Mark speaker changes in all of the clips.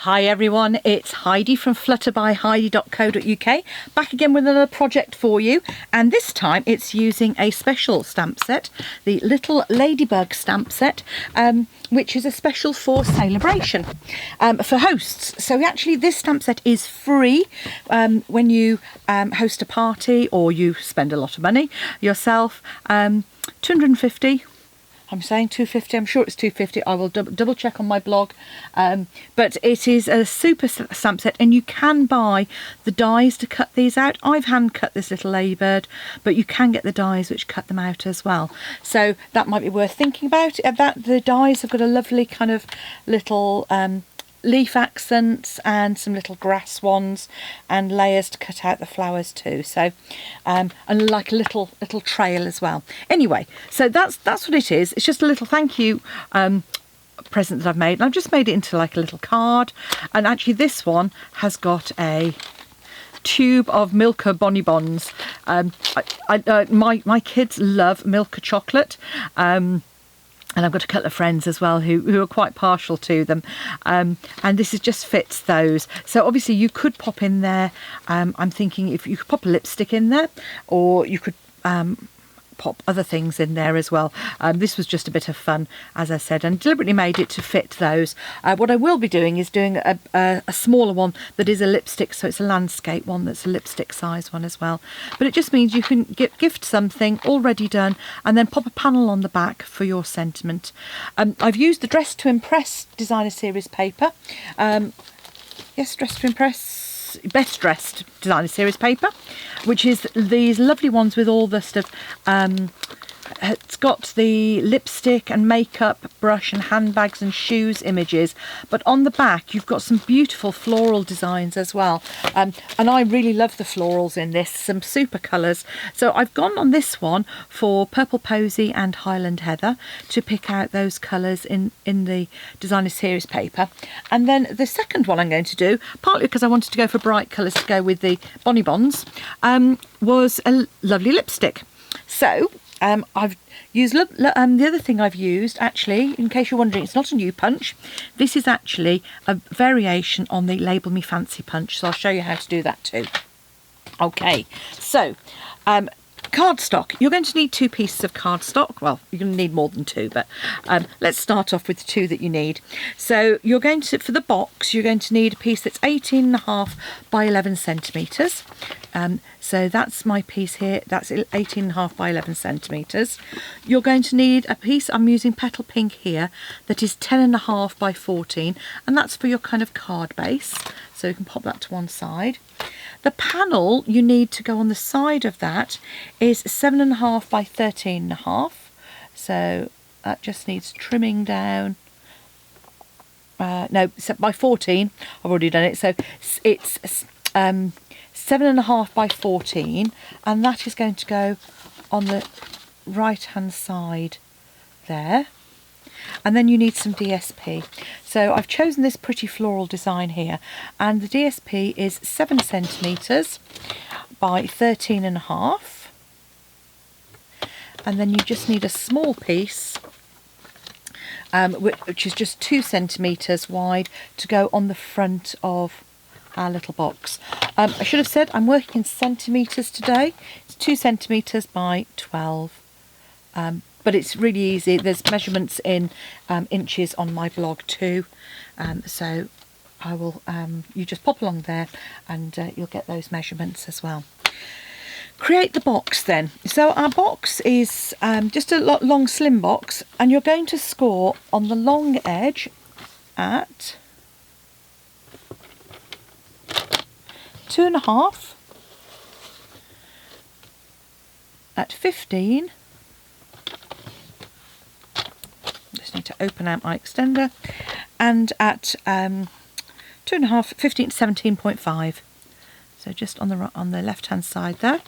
Speaker 1: Hi everyone, it's Heidi from flutterbyheidi.co.uk, back again with another project for you, and this time it's using a special stamp set, the Little Ladybug stamp set, which is a special for celebration for hosts. So actually this stamp set is free when you host a party or you spend a lot of money yourself. 250. I'm saying 250, I'm sure it's 250. I will double check on my blog. But it is a super stamp set, and you can buy the dies to cut these out. I've hand cut this little ladybird, but you can get the dies which cut them out as well. So that might be worth thinking about. The dies have got a lovely kind of little leaf accents and some little grass ones and layers to cut out the flowers too, so and like a little trail as well. Anyway, so that's what it is. It's just a little thank you present that I've made, and I've just made it into like a little card. And actually this one has got a tube of Milka Bonibons. My kids love Milka chocolate, and I've got a couple of friends as well who are quite partial to them, and this is just fits those. So obviously you could pop in there, I'm thinking if you could pop a lipstick in there, or you could pop other things in there as well. This was just a bit of fun, as I said, and deliberately made it to fit those. What I will be doing is doing a smaller one that is a lipstick, so it's a landscape one that's a lipstick size one as well. But it just means you can gift something already done and then pop a panel on the back for your sentiment. I've used the Dress to Impress Designer Series paper. Yes, Dress to Impress Best Dressed Designer Series paper, which is these lovely ones with all the stuff. It's got the lipstick and makeup brush and handbags and shoes images, but on the back you've got some beautiful floral designs as well, and I really love the florals in this, some super colours. So I've gone on this one for Purple Posy and Highland Heather to pick out those colours in the Designer Series paper. And then the second one I'm going to do, partly because I wanted to go for bright colours to go with the Bonibons, was a lovely lipstick. So I've used the other thing I've used, actually, in case you're wondering, it's not a new punch. This is actually a variation on the Label Me Fancy punch, so I'll show you how to do that too. Okay, so cardstock. You're going to need 2 pieces of cardstock. Well, you're going to need more than 2, but let's start off with the 2 that you need. So you're going to, for the box, you're going to need a piece that's 18.5 by 11 centimetres. So that's my piece here, that's 18.5 by 11 centimetres. You're going to need a piece, I'm using Petal Pink here, that is 10.5 by 14, and that's for your kind of card base, so you can pop that to one side. The panel you need to go on the side of that is 7.5 by 13.5, so that just needs trimming down. No, by 14, I've already done it, so it's 7.5 by 14, and that is going to go on the right hand side there. And then you need some DSP. So I've chosen this pretty floral design here, and the DSP is 7 centimetres by 13.5, and then you just need a small piece which is just 2 centimetres wide to go on the front of our little box. I should have said I'm working in centimetres today. It's 2 centimetres by 12, but it's really easy. There's measurements in inches on my blog too, so I will you just pop along there and you'll get those measurements as well. Create the box then. So our box is just a long slim box, and you're going to score on the long edge at 2.5, at 15, just need to open out my extender, and at 2.5, 15 to 17.5, so just on the left hand side there.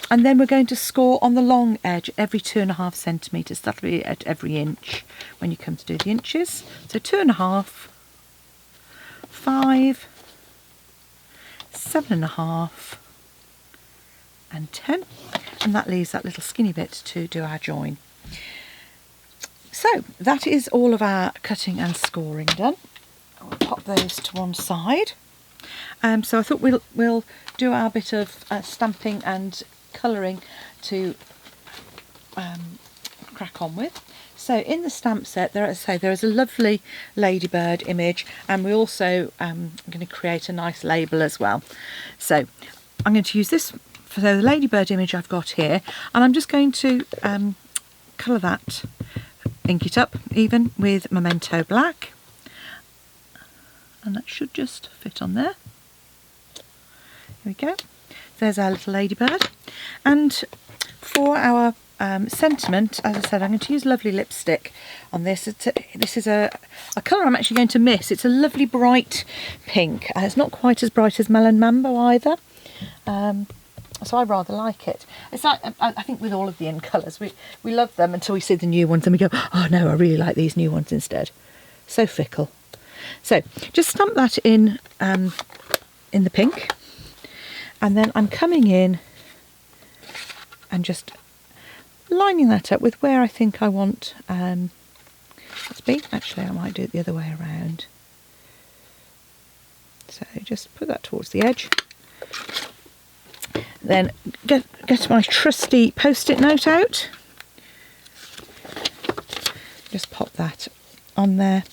Speaker 1: And then we're going to score on the long edge every 2.5 centimetres. That'll be at every inch when you come to do the inches. So 2.5, 5, 7.5 and 10, and that leaves that little skinny bit to do our join. So that is all of our cutting and scoring done. pop those to one side. So I thought we'll do our bit of stamping and colouring to crack on with. So in the stamp set, there is a lovely ladybird image, and we also going to create a nice label as well. So I'm going to use this for the ladybird image I've got here, and I'm just going to colour that, ink it up even with Memento Black, and that should just fit on there. Here we go. There's our little ladybird. And for our sentiment, as I said, I'm going to use lovely lipstick on this. This is a colour I'm actually going to miss. It's a lovely bright pink. It's not quite as bright as Melon Mambo either. So I rather like it. It's like, I think with all of the in colours, we love them until we see the new ones and we go, oh no, I really like these new ones instead. So fickle. So just stamp that in the pink. And then I'm coming in and just lining that up with where I think I want it to be. Actually, I might do it the other way around. So just put that towards the edge. Then get my trusty post-it note out. Just pop that on there,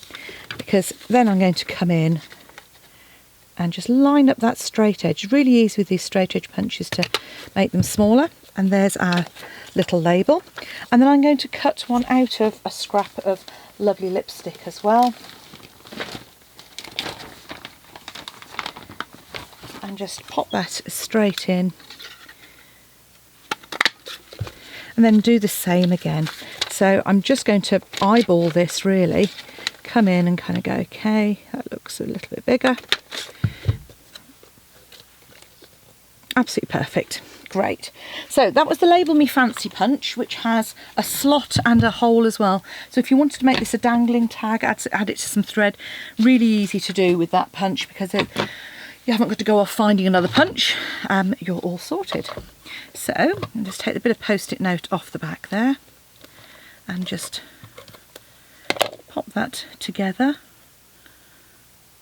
Speaker 1: because then I'm going to come in and just line up that straight edge. It's really easy with these straight edge punches to make them smaller. And there's our little label. And then I'm going to cut one out of a scrap of lovely lipstick as well. And just pop that straight in. And then do the same again. So I'm just going to eyeball this really. Come in and kind of go, okay, that looks a little bit bigger. Absolutely perfect. Great. So that was the Label Me Fancy punch, which has a slot and a hole as well. So if you wanted to make this a dangling tag, add it to some thread. Really easy to do with that punch, because you haven't got to go off finding another punch. You're all sorted. So I'll just take the bit of post-it note off the back there and just pop that together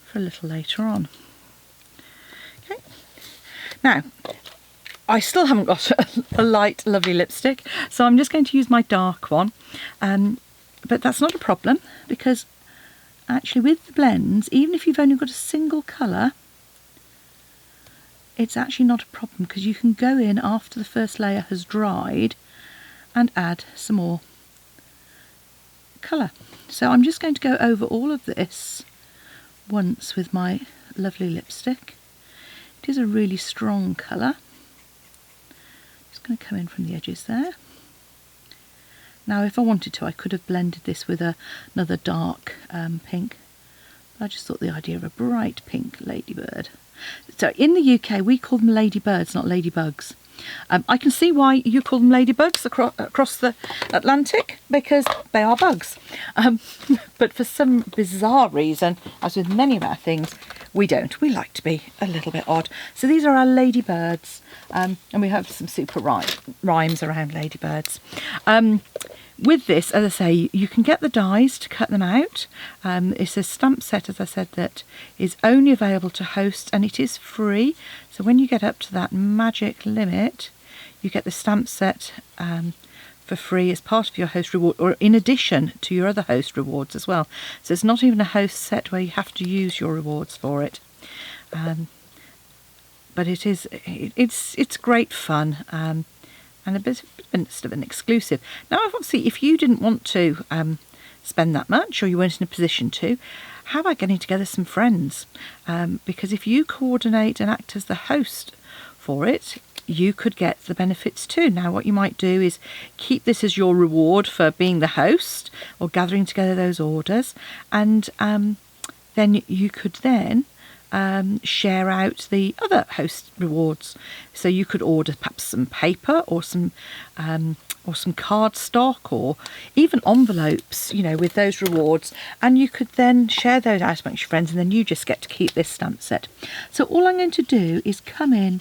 Speaker 1: for a little later on. Okay. Now, I still haven't got a light, lovely lipstick, so I'm just going to use my dark one. But that's not a problem, because actually with the blends, even if you've only got a single colour, it's actually not a problem, because you can go in after the first layer has dried and add some more colour. So I'm just going to go over all of this once with my lovely lipstick. It is a really strong colour. Just going to come in from the edges there. Now if I wanted to, I could have blended this with another dark pink. But I just thought the idea of a bright pink ladybird. So in the UK we call them ladybirds, not ladybugs. I can see why you call them ladybugs across the Atlantic, because they are bugs. But for some bizarre reason, as with many of our things, we don't. We like to be a little bit odd. So these are our ladybirds, and we have some super rhymes around ladybirds. With this, as I say, you can get the dies to cut them out. It's a stamp set, as I said, that is only available to host, and it is free. So when you get up to that magic limit, you get the stamp set for free as part of your host reward, or in addition to your other host rewards as well. So it's not even a host set where you have to use your rewards for it. But it's great fun. And a bit of an exclusive. Now, obviously, if you didn't want to spend that much, or you weren't in a position to, how about getting together some friends? Because if you coordinate and act as the host for it, you could get the benefits too. Now, what you might do is keep this as your reward for being the host or gathering together those orders, and then you could then share out the other host rewards. So you could order perhaps some paper or some card stock, or even envelopes, you know, with those rewards, and you could then share those out amongst your friends, and then you just get to keep this stamp set. So all I'm going to do is come in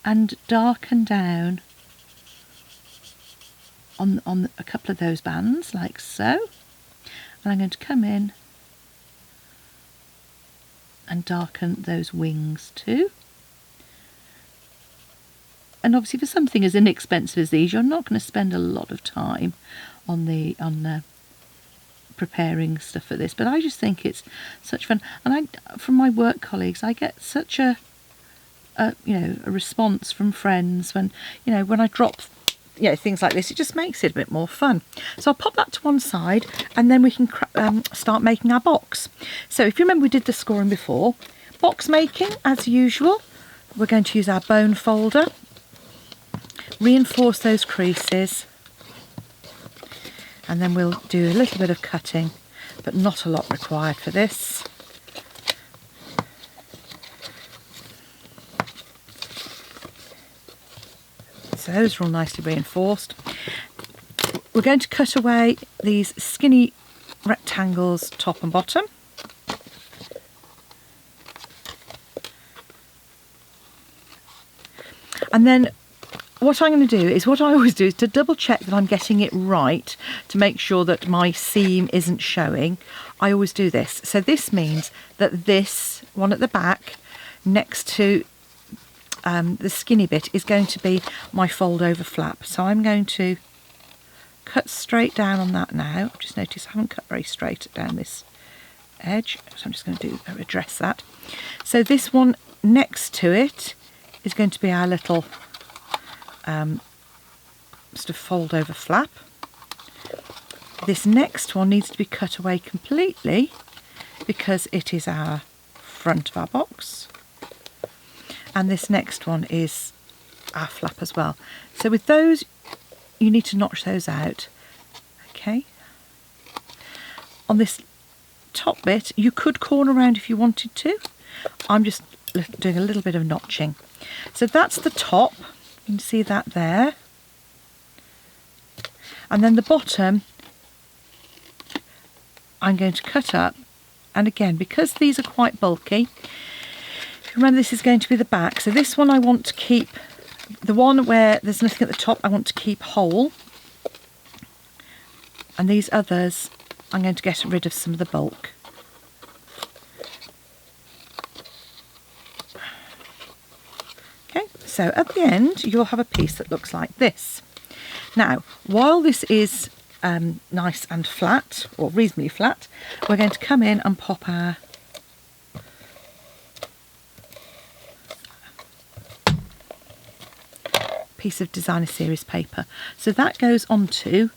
Speaker 1: and darken down on a couple of those bands like so, and I'm going to come in and darken those wings too. And obviously for something as inexpensive as these, you're not going to spend a lot of time on preparing stuff for this, but I just think it's such fun. And from my work colleagues, I get such a response from friends when I drop things like this. It just makes it a bit more fun. So I'll pop that to one side, and then we can start making our box. So if you remember, we did the scoring before. Box making, as usual, we're going to use our bone folder, reinforce those creases, and then we'll do a little bit of cutting, but not a lot required for this. So those are all nicely reinforced. We're going to cut away these skinny rectangles top and bottom. And then what I'm going to do is, what I always do is to double check that I'm getting it right, to make sure that my seam isn't showing. I always do this. So this means that this one at the back next to the skinny bit is going to be my fold over flap. So I'm going to cut straight down on that now. Just notice I haven't cut very straight down this edge, so I'm just going to address that. So this one next to it is going to be our little sort of fold over flap. This next one needs to be cut away completely because it is our front of our box, and this next one is our flap as well. So with those, you need to notch those out. Okay, on this top bit you could corner around if you wanted to. I'm just doing a little bit of notching. So that's the top, you can see that there, and then the bottom I'm going to cut up. And again, because these are quite bulky, remember this is going to be the back, so this one I want to keep, the one where there's nothing at the top I want to keep whole, and these others I'm going to get rid of some of the bulk. Okay, so at the end you'll have a piece that looks like this. Now, while this is nice and flat, or reasonably flat, we're going to come in and pop our piece of designer series paper. So that goes onto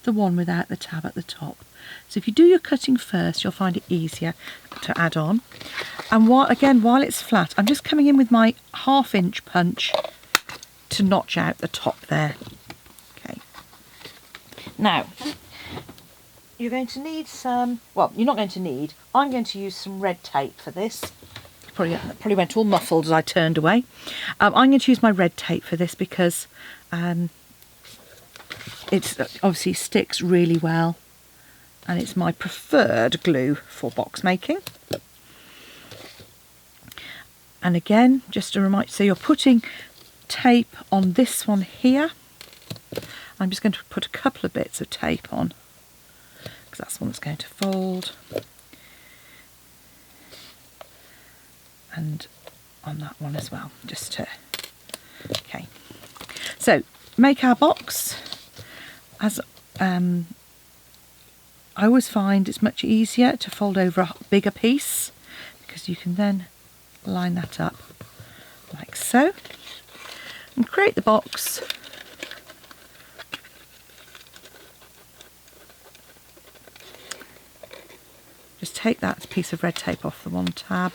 Speaker 1: the one without the tab at the top. So if you do your cutting first, you'll find it easier to add on. And while it's flat, I'm just coming in with my 1/2 inch punch to notch out the top there. Okay. Now, you're going to need some, well, you're not going to need, I'm going to use some red tape for this. Probably went all muffled as I turned away. I'm going to use my red tape for this because it obviously sticks really well, and it's my preferred glue for box making. And again, just a reminder, so you're putting tape on this one here. I'm just going to put a couple of bits of tape on because that's the one that's going to fold. And on that one as well, just to, okay. So make our box. As I always find it's much easier to fold over a bigger piece because you can then line that up like so and create the box. Just take that piece of red tape off the one tab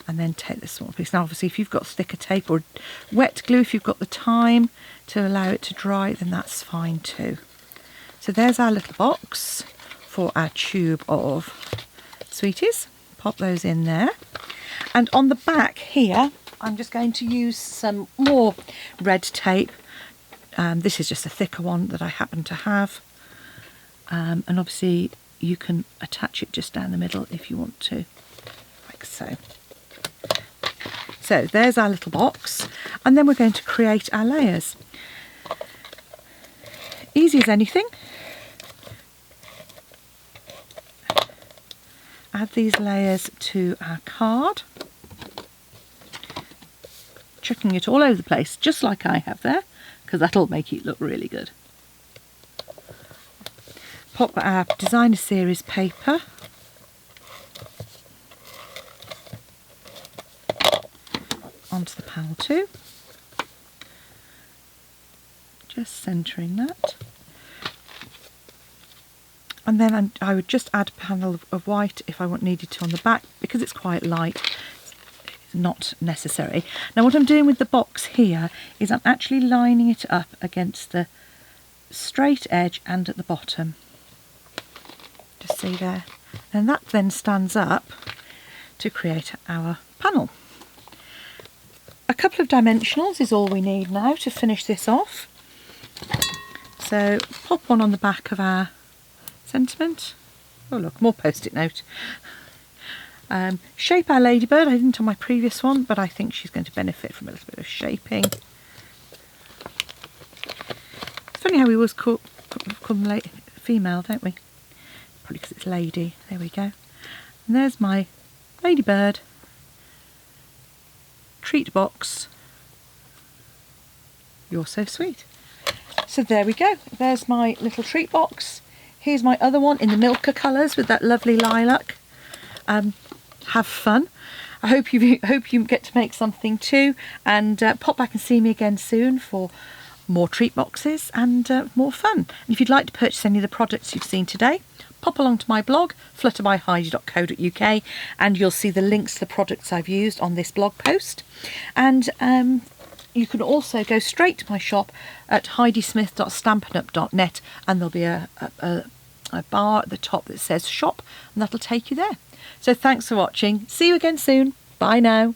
Speaker 1: and then take this small piece. Now obviously if you've got thicker tape or wet glue, if you've got the time to allow it to dry, then that's fine too. So there's our little box for our tube of sweeties. Pop those in there. And on the back here, I'm just going to use some more red tape. This is just a thicker one that I happen to have. And obviously you can attach it just down the middle if you want to, like so. So there's our little box, and then we're going to create our layers. Easy as anything. add these layers to our card, chucking it all over the place, just like I have there, because that'll make it look really good. Pop our designer series paper onto the panel too, just centering that. And then I would just add a panel of white if I needed to on the back, because it's quite light. It's not necessary. Now what I'm doing with the box here is I'm actually lining it up against the straight edge and at the bottom. Just see there. And that then stands up to create our panel. A couple of dimensionals is all we need now to finish this off. So pop one on the back of our sentiment. Oh look, more post-it note. Shape our ladybird. I didn't on my previous one, but I think she's going to benefit from a little bit of shaping. It's funny how we always call them female, don't we? Probably because it's lady. There we go. And there's my ladybird treat box. You're so sweet. So there we go. There's my little treat box. Here's my other one in the Milka colours with that lovely lilac. Have fun. I hope you get to make something too, and pop back and see me again soon for more treat boxes and more fun. And if you'd like to purchase any of the products you've seen today, pop along to my blog, flutterbyheidi.co.uk, and you'll see the links to the products I've used on this blog post. And you can also go straight to my shop at heidismith.stampinup.net, and there'll be a bar at the top that says shop, and that'll take you there. So thanks for watching. See you again soon. Bye now.